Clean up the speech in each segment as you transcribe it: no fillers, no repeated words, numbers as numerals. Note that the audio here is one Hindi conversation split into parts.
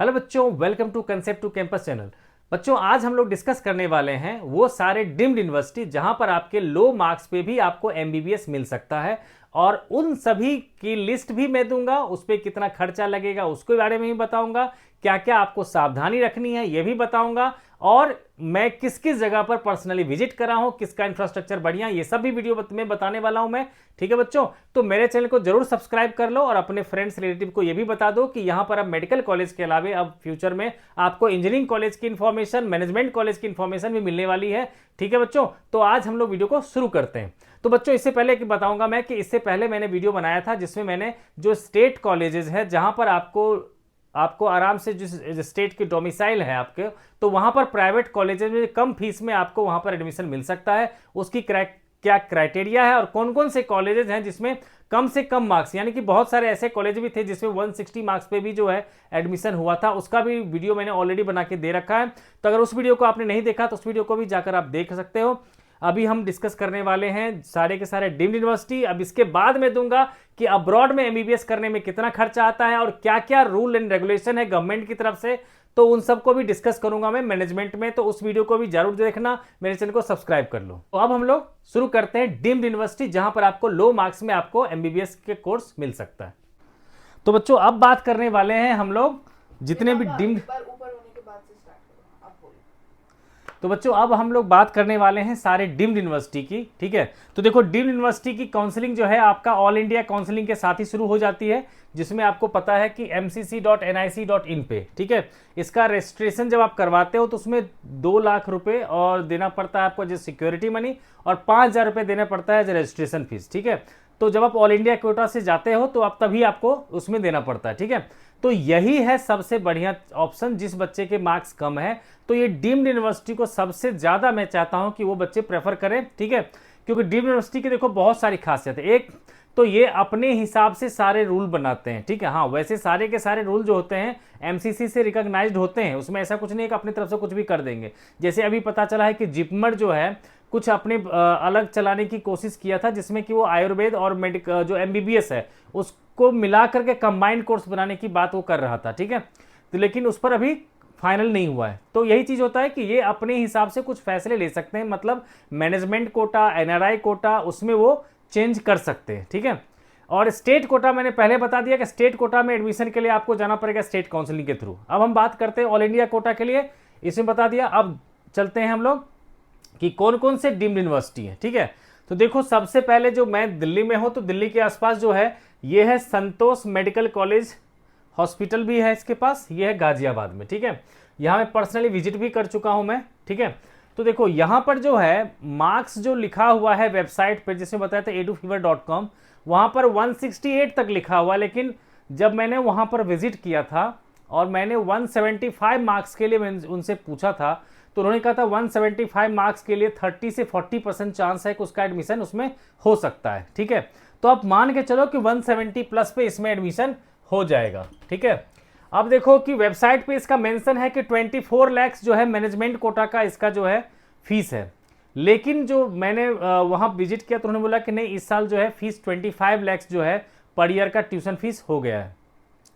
हेलो बच्चों, welcome to concept to campus channel. बच्चों, आज हम लोग डिस्कस करने वाले हैं वो सारे डीम्ड यूनिवर्सिटी जहां पर आपके लो मार्क्स पे भी आपको एमबीबीएस मिल सकता है, और उन सभी की लिस्ट भी मैं दूंगा। उस पर कितना खर्चा लगेगा उसके बारे में भी बताऊंगा, क्या क्या आपको सावधानी रखनी है ये भी बताऊंगा, और मैं किस किस जगह पर पर्सनली विजिट करा हूं, किसका इंफ्रास्ट्रक्चर बढ़िया, ये सब भी वीडियो में बताने वाला हूं मैं। ठीक है बच्चों, तो मेरे चैनल को जरूर सब्सक्राइब कर लो और अपने फ्रेंड्स रिलेटिव को ये भी बता दो कि यहां पर अब मेडिकल कॉलेज के अलावा अब फ्यूचर में आपको इंजीनियरिंग कॉलेज की इंफॉर्मेशन, मैनेजमेंट कॉलेज की इंफॉर्मेशन भी मिलने वाली है। ठीक है बच्चों, तो आज हम लोग वीडियो को शुरू करते हैं। तो बच्चों, इससे पहले कि बताऊंगा मैं कि इससे पहले मैंने वीडियो बनाया था जिसमें मैंने जो स्टेट कॉलेजेस है जहां पर आपको आराम से जिस स्टेट की डोमिसाइल है आपके, तो वहां पर प्राइवेट कॉलेजेस में कम फीस में आपको वहां पर एडमिशन मिल सकता है, उसकी क्या क्राइटेरिया है और कौन कौन से कॉलेजेस हैं जिसमें कम से कम मार्क्स, यानी कि बहुत सारे ऐसे कॉलेज भी थे जिसमें 160 मार्क्स पे भी जो है एडमिशन हुआ था, उसका भी वीडियो मैंने ऑलरेडी बना के दे रखा है। तो अगर उस वीडियो को आपने नहीं देखा तो उस वीडियो को भी जाकर आप देख सकते हो। अभी हम डिस्कस करने वाले हैं सारे के सारे डीम्ड यूनिवर्सिटी। अब इसके बाद मैं दूंगा कि अब्रॉड में एमबीबीएस करने में कितना खर्चा आता है और क्या क्या रूल एंड रेगुलेशन है गवर्नमेंट की तरफ से, तो उन सबको भी डिस्कस करूंगा मैं मैनेजमेंट में। तो उस वीडियो को भी जरूर देखना, मेरे चैनल को सब्सक्राइब कर लो। तो अब हम लोग शुरू करते हैं डीम्ड यूनिवर्सिटी जहां पर आपको लो मार्क्स में आपको एमबीबीएस के कोर्स मिल सकता है। तो बच्चों, अब बात करने वाले हैं हम लोग जितने भी डीम्ड, तो बच्चों अब हम लोग बात करने वाले हैं सारे डीम्ड यूनिवर्सिटी की। ठीक है, तो देखो डीम्ड यूनिवर्सिटी की काउंसलिंग जो है आपका ऑल इंडिया काउंसलिंग के साथ ही शुरू हो जाती है, जिसमें आपको पता है कि mcc.nic.in पे, ठीक है, इसका रजिस्ट्रेशन जब आप करवाते हो तो उसमें 2 लाख रुपए और देना पड़ता है आपको एज सिक्योरिटी मनी, और 5,000 रुपये देना पड़ता है एज रजिस्ट्रेशन फीस। ठीक है, तो जब आप ऑल इंडिया कोटा से जाते हो तो आप तभी आपको उसमें देना पड़ता है। ठीक है, तो यही है सबसे बढ़िया ऑप्शन जिस बच्चे के मार्क्स कम है, तो ये डीम्ड यूनिवर्सिटी को सबसे ज्यादा मैं चाहता हूं कि वो बच्चे प्रेफर करें। ठीक है, क्योंकि डीम्ड यूनिवर्सिटी की देखो बहुत सारी खासियत है। एक तो ये अपने हिसाब से सारे रूल बनाते हैं। ठीक है, हाँ वैसे सारे के सारे रूल जो होते हैं एमसीसी से रिकॉग्नाइज्ड होते हैं, उसमें ऐसा कुछ नहीं है कि अपनी तरफ से कुछ भी कर देंगे। जैसे अभी पता चला है कि जिपमर जो है कुछ अपने अलग चलाने की कोशिश किया था, जिसमें कि वो आयुर्वेद और मेडिकल जो एमबीबीएस है उसको मिला करके कंबाइंड कोर्स बनाने की बात वो कर रहा था। ठीक है, तो लेकिन उस पर अभी फाइनल नहीं हुआ है। तो यही चीज होता है कि ये अपने हिसाब से कुछ फैसले ले सकते हैं, मतलब मैनेजमेंट कोटा, एनआरआई कोटा, उसमें वो चेंज कर सकते हैं। ठीक है, और स्टेट कोटा मैंने पहले बता दिया कि स्टेट कोटा में एडमिशन के लिए आपको जाना पड़ेगा स्टेट काउंसिलिंग के थ्रू। अब हम बात करते हैं ऑल इंडिया कोटा के लिए, इसमें बता दिया। अब चलते हैं हम लोग कि कौन कौन से डीम्ड यूनिवर्सिटी है। ठीक है, तो देखो सबसे पहले जो मैं दिल्ली में हूं, तो दिल्ली के आसपास जो है ये है संतोष मेडिकल कॉलेज, हॉस्पिटल भी है इसके पास, ये है गाजियाबाद में। ठीक है, यहाँ मैं पर्सनली विजिट भी कर चुका हूं मैं। ठीक है, तो देखो यहाँ पर जो है मार्क्स जो लिखा हुआ है वेबसाइट पर, जिसमें बताया था edufever.com, वहाँ पर 168 तक लिखा हुआ, लेकिन जब मैंने वहाँ पर विजिट किया था और मैंने 175 मार्क्स के लिए मैंने उनसे पूछा था, तो उन्होंने कहा था 175 मार्क्स के लिए 30 से 40% चांस है कि उसका एडमिशन उसमें हो सकता है। ठीक है, तो आप मान के चलो कि 170 प्लस पे इसमें एडमिशन हो जाएगा। ठीक है, अब देखो कि वेबसाइट पे इसका मेंशन है कि 24 लाख जो है मैनेजमेंट कोटा का इसका जो है फीस है, लेकिन जो मैंने वहां विजिट किया तो उन्होंने बोला कि नहीं, इस साल जो है फीस 25 लाख जो है पर ईयर का ट्यूशन फीस हो गया है।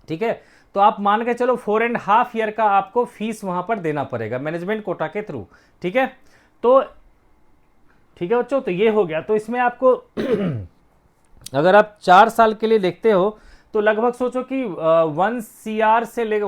ठीक है, तो आप मान के चलो 4.5 ईयर का आपको फीस वहां पर देना पड़ेगा मैनेजमेंट कोटा के थ्रू। ठीक है, तो ठीक है बच्चों, तो ये हो गया। तो इसमें आपको अगर आप 4 साल के लिए देखते हो तो लगभग सोचो कि 1 CR से लेकर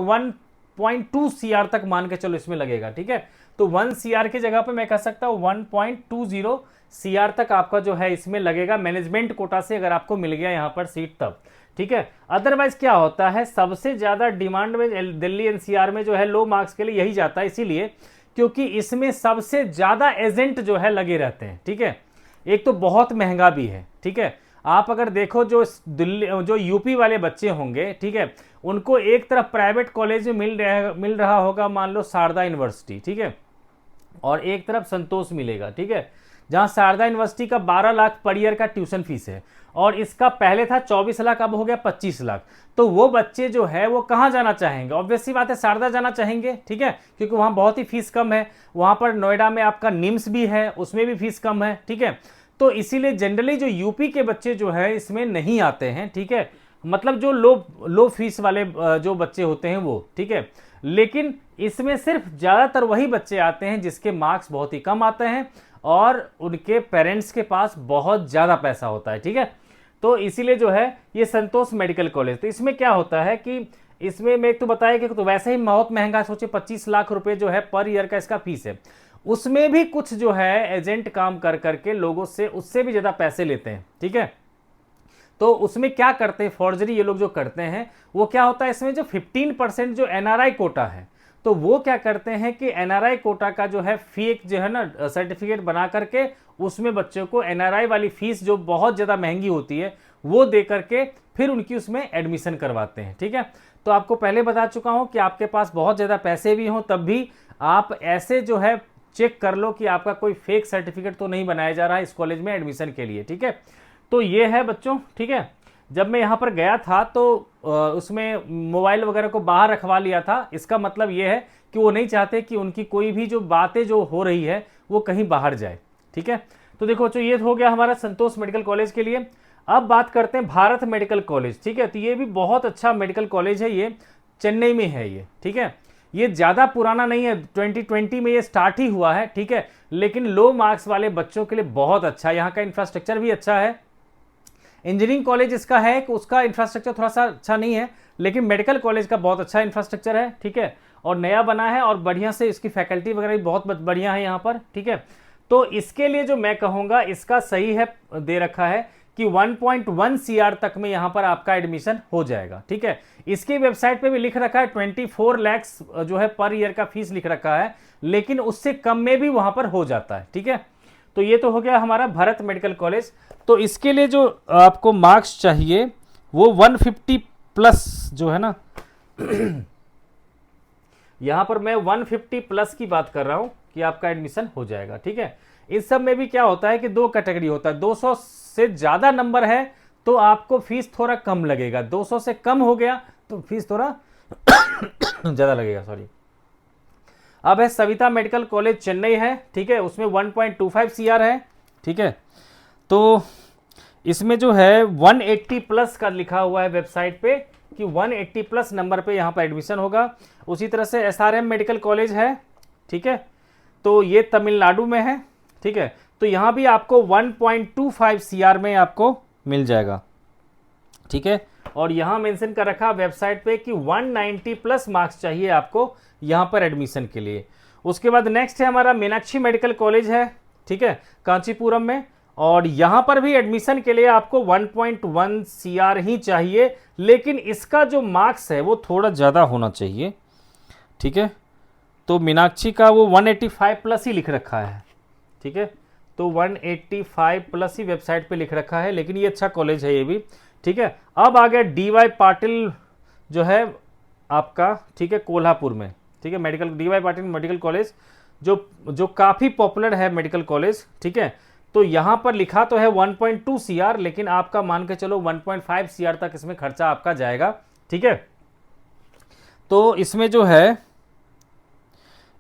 1.2 CR तक मान के चलो इसमें लगेगा। ठीक है, तो 1 CR की जगह पे मैं कह सकता हूँ 1.20 CR तक आपका जो है इसमें लगेगा मैनेजमेंट कोटा से, अगर आपको मिल गया यहाँ पर सीट तब। ठीक है, अदरवाइज क्या होता है, सबसे ज्यादा डिमांड में दिल्ली एनसीआर में जो है लो मार्क्स के लिए यही जाता है, इसीलिए क्योंकि इसमें सबसे ज्यादा एजेंट जो है लगे रहते हैं। ठीक है, एक तो बहुत महंगा भी है। ठीक है, आप अगर देखो जो दिल्ली जो यूपी वाले बच्चे होंगे, ठीक है, उनको एक तरफ प्राइवेट कॉलेज में मिल रहा होगा, मान लो शारदा यूनिवर्सिटी, ठीक है, और एक तरफ संतोष मिलेगा। ठीक है, जहां शारदा यूनिवर्सिटी का 12 लाख पर ईयर का ट्यूशन फीस है और इसका पहले था 24 लाख, अब हो गया 25 लाख। तो वो बच्चे जो है वो कहाँ जाना चाहेंगे? ऑब्वियसली बात है शारदा जाना चाहेंगे। ठीक है, क्योंकि वहाँ बहुत ही फीस कम है। वहाँ पर नोएडा में आपका निम्स भी है, उसमें भी फीस कम है। ठीक है, तो इसीलिए जनरली जो यूपी के बच्चे जो है इसमें नहीं आते हैं। ठीक है, मतलब जो लो फीस वाले जो बच्चे होते हैं वो, ठीक है। लेकिन इसमें सिर्फ ज़्यादातर वही बच्चे आते हैं जिसके मार्क्स बहुत ही कम आते हैं और उनके पेरेंट्स के पास बहुत ज़्यादा पैसा होता है, ठीक है। तो इसीलिए जो है ये संतोष मेडिकल कॉलेज, तो इसमें क्या होता है कि इसमें मैं एक तो बताया कि तो वैसे ही बहुत महंगा, सोचे 25 लाख रुपए जो है पर ईयर का इसका फीस है। उसमें भी कुछ जो है एजेंट काम कर करके लोगों से उससे भी ज़्यादा पैसे लेते हैं, ठीक है। तो उसमें क्या करते हैं, फॉर्जरी ये लोग जो करते हैं वो क्या होता है, इसमें जो 15% जो एनआरआई कोटा है, तो वो क्या करते हैं कि एनआरआई कोटा का जो है फेक जो है ना सर्टिफिकेट बना करके उसमें बच्चों को एनआरआई वाली फीस जो बहुत ज़्यादा महंगी होती है वो दे करके फिर उनकी उसमें एडमिशन करवाते हैं, ठीक है। तो आपको पहले बता चुका हूं कि आपके पास बहुत ज़्यादा पैसे भी हों तब भी आप ऐसे जो है चेक कर लो कि आपका कोई फेक सर्टिफिकेट तो नहीं बनाया जा रहा है इस कॉलेज में एडमिशन के लिए, ठीक है। तो ये है बच्चों, ठीक है। जब मैं यहाँ पर गया था तो उसमें मोबाइल वगैरह को बाहर रखवा लिया था। इसका मतलब ये है कि वो नहीं चाहते कि उनकी कोई भी जो बातें जो हो रही है वो कहीं बाहर जाए, ठीक है। तो देखो बच्चों, ये हो गया हमारा संतोष मेडिकल कॉलेज के लिए। अब बात करते हैं भारत मेडिकल कॉलेज, ठीक है। तो ये भी बहुत अच्छा मेडिकल कॉलेज है, ये चेन्नई में है ये, ठीक है। ये ज़्यादा पुराना नहीं है, 2020 में ये स्टार्ट ही हुआ है, ठीक है। लेकिन लो मार्क्स वाले बच्चों के लिए बहुत अच्छा है, यहाँ का इंफ्रास्ट्रक्चर भी अच्छा है। इंजीनियरिंग कॉलेज इसका है कि उसका इंफ्रास्ट्रक्चर थोड़ा सा अच्छा नहीं है, लेकिन मेडिकल कॉलेज का बहुत अच्छा इंफ्रास्ट्रक्चर है, ठीक है। और नया बना है और बढ़िया से इसकी फैकल्टी वगैरह भी बहुत बढ़िया है यहाँ पर, ठीक है। तो इसके लिए जो मैं कहूँगा इसका सही है, दे रखा है कि 1.1 CR तक में यहाँ पर आपका एडमिशन हो जाएगा, ठीक है। इसकी वेबसाइट पे भी लिख रखा है 24 लाख जो है पर ईयर का फीस लिख रखा है, लेकिन उससे कम में भी वहाँ पर हो जाता है, ठीक है। तो ये तो हो गया हमारा भारत मेडिकल कॉलेज। तो इसके लिए जो आपको मार्क्स चाहिए वो 150 प्लस जो है ना यहाँ पर मैं 150 प्लस की बात कर रहा हूँ कि आपका एडमिशन हो जाएगा, ठीक है। इस सब में भी क्या होता है कि दो कैटेगरी होता है, 200 से ज़्यादा नंबर है तो आपको फीस थोड़ा कम लगेगा, 200 से कम हो गया तो फीस थोड़ा ज़्यादा लगेगा, सॉरी। अब है सविता मेडिकल कॉलेज चेन्नई है, ठीक है। उसमें 1.25 CR है, ठीक है। तो इसमें जो है 180 प्लस का लिखा हुआ है वेबसाइट पे कि 180 प्लस नंबर पे यहाँ पर एडमिशन होगा। उसी तरह से SRM मेडिकल कॉलेज है, ठीक है। तो ये तमिलनाडु में है, ठीक है। तो यहाँ भी आपको 1.25 CR में आपको मिल जाएगा, ठीक है। और यहाँ मेंशन कर रखा वेबसाइट पे कि 190 प्लस मार्क्स चाहिए आपको यहाँ पर एडमिशन के लिए। उसके बाद नेक्स्ट है हमारा मीनाक्षी मेडिकल कॉलेज है, ठीक है, कांचीपुरम में। और यहाँ पर भी एडमिशन के लिए आपको 1.1 CR ही चाहिए, लेकिन इसका जो मार्क्स है वो थोड़ा ज़्यादा होना चाहिए, ठीक है। तो मीनाक्षी का वो 185 प्लस ही लिख रखा है, ठीक है। तो 185 प्लस ही वेबसाइट पे लिख रखा है, लेकिन ये अच्छा कॉलेज है ये भी, ठीक है। अब आ गया DY पाटिल जो है आपका, ठीक है, कोल्हापुर में, ठीक है। Medical DY Patil medical college जो काफ़ी पॉपुलर है मेडिकल कॉलेज, ठीक है। तो यहाँ पर लिखा तो है 1.2 CR, लेकिन आपका मान के चलो 1.5 CR तक इसमें खर्चा आपका जाएगा, ठीक है। तो इसमें जो है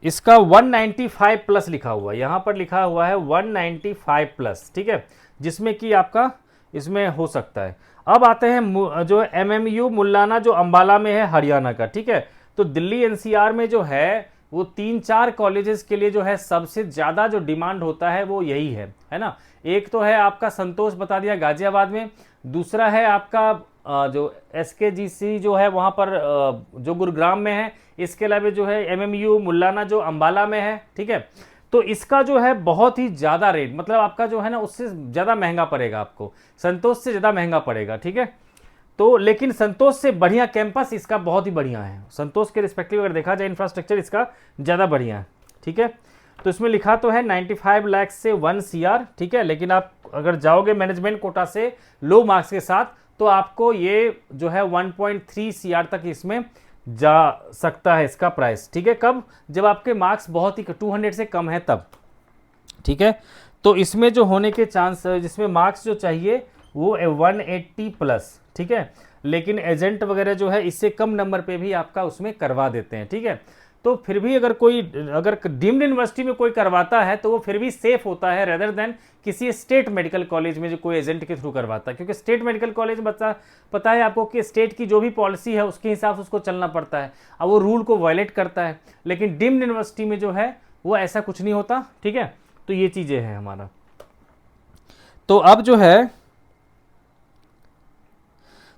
इसका 195 प्लस लिखा हुआ है, यहाँ पर लिखा हुआ है 195 प्लस, ठीक है, जिसमें कि आपका इसमें हो सकता है। अब आते हैं जो MMU मुल्लाना जो अंबाला में है हरियाणा का, ठीक है। तो दिल्ली NCR में जो है वो 3-4 कॉलेजेस के लिए जो है सबसे ज़्यादा जो डिमांड होता है वो यही है ना। एक तो है आपका संतोष बता दिया गाजियाबाद में, दूसरा है आपका जो SKGC जो है वहाँ पर जो गुरुग्राम में है, इसके अलावा जो है MMU मुल्लाना जो अंबाला में है, ठीक है। तो इसका जो है बहुत ही ज़्यादा रेट, मतलब आपका जो है ना उससे ज़्यादा महंगा पड़ेगा आपको, संतोष से ज़्यादा महंगा पड़ेगा, ठीक है। तो लेकिन संतोष से बढ़िया कैंपस इसका बहुत ही बढ़िया है, संतोष के रिस्पेक्टिव अगर देखा जाए इंफ्रास्ट्रक्चर इसका ज़्यादा बढ़िया है, ठीक है। तो इसमें लिखा तो है 95 लाख से 1 CR, ठीक है। लेकिन आप अगर जाओगे मैनेजमेंट कोटा से लो मार्क्स के साथ तो आपको ये जो है 1.3 CR तक इसमें जा सकता है इसका प्राइस, ठीक है। कब? जब आपके मार्क्स बहुत ही 200 से कम है तब, ठीक है। तो इसमें जो होने के चांस, जिसमें मार्क्स जो चाहिए वो 180 प्लस, ठीक है। लेकिन एजेंट वगैरह जो है इससे कम नंबर पे भी आपका उसमें करवा देते हैं, ठीक है। तो फिर भी अगर डीम्ड यूनिवर्सिटी में कोई करवाता है तो वो फिर भी सेफ होता है रेदर देन किसी स्टेट मेडिकल कॉलेज में जो कोई एजेंट के थ्रू करवाता है, क्योंकि स्टेट मेडिकल कॉलेज पता है आपको कि स्टेट की जो भी पॉलिसी है उसके हिसाब से उसको चलना पड़ता है, अब वो रूल को वायलेट करता है। लेकिन डीम्ड यूनिवर्सिटी में जो है वो ऐसा कुछ नहीं होता, ठीक है। तो ये चीजें हैं हमारा। तो अब जो है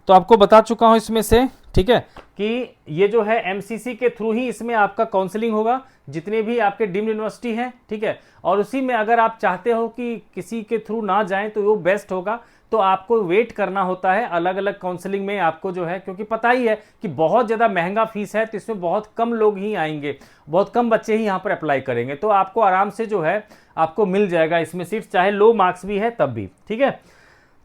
तो आपको बता चुका हूं इसमें से, ठीक है, कि ये जो है एमसीसी के थ्रू ही इसमें आपका काउंसलिंग होगा, जितने भी आपके डीम्ड यूनिवर्सिटी हैं, ठीक है। और उसी में अगर आप चाहते हो कि किसी के थ्रू ना जाएं तो वो बेस्ट होगा, तो आपको वेट करना होता है अलग अलग काउंसलिंग में आपको जो है, क्योंकि पता ही है कि बहुत ज़्यादा महंगा फीस है, तो इसमें बहुत कम लोग ही आएंगे, बहुत कम बच्चे ही यहाँ पर अप्लाई करेंगे। तो आपको आराम से जो है आपको मिल जाएगा इसमें सीट, चाहे लो मार्क्स भी है तब भी, ठीक है।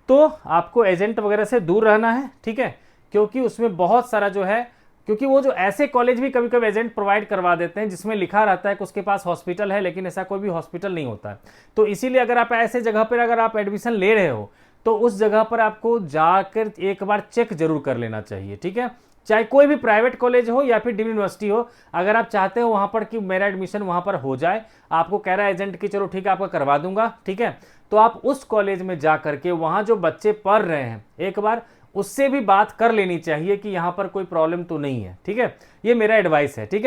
तो आपको एजेंट वगैरह से दूर रहना है, ठीक है, क्योंकि उसमें बहुत सारा जो है, क्योंकि वो जो ऐसे कॉलेज भी कभी कभी एजेंट प्रोवाइड करवा देते हैं जिसमें लिखा रहता है कि उसके पास हॉस्पिटल है, लेकिन ऐसा कोई भी हॉस्पिटल नहीं होता है। तो इसीलिए अगर आप ऐसे जगह पर अगर आप एडमिशन ले रहे हो तो उस जगह पर आपको जाकर एक बार चेक जरूर कर लेना चाहिए, ठीक है। चाहे कोई भी प्राइवेट कॉलेज हो या फिर डीम्ड यूनिवर्सिटी हो, अगर आप चाहते हो वहां पर कि मेरा एडमिशन वहां पर हो जाए, आपको कह रहा है एजेंट कि चलो ठीक है आपका करवा दूंगा, ठीक है, तो आप उस कॉलेज में जा करके वहां जो बच्चे पढ़ रहे हैं एक बार उससे भी बात कर लेनी चाहिए कि यहाँ पर कोई प्रॉब्लम तो नहीं है, ठीक है। ये मेरा एडवाइस है, ठीक है।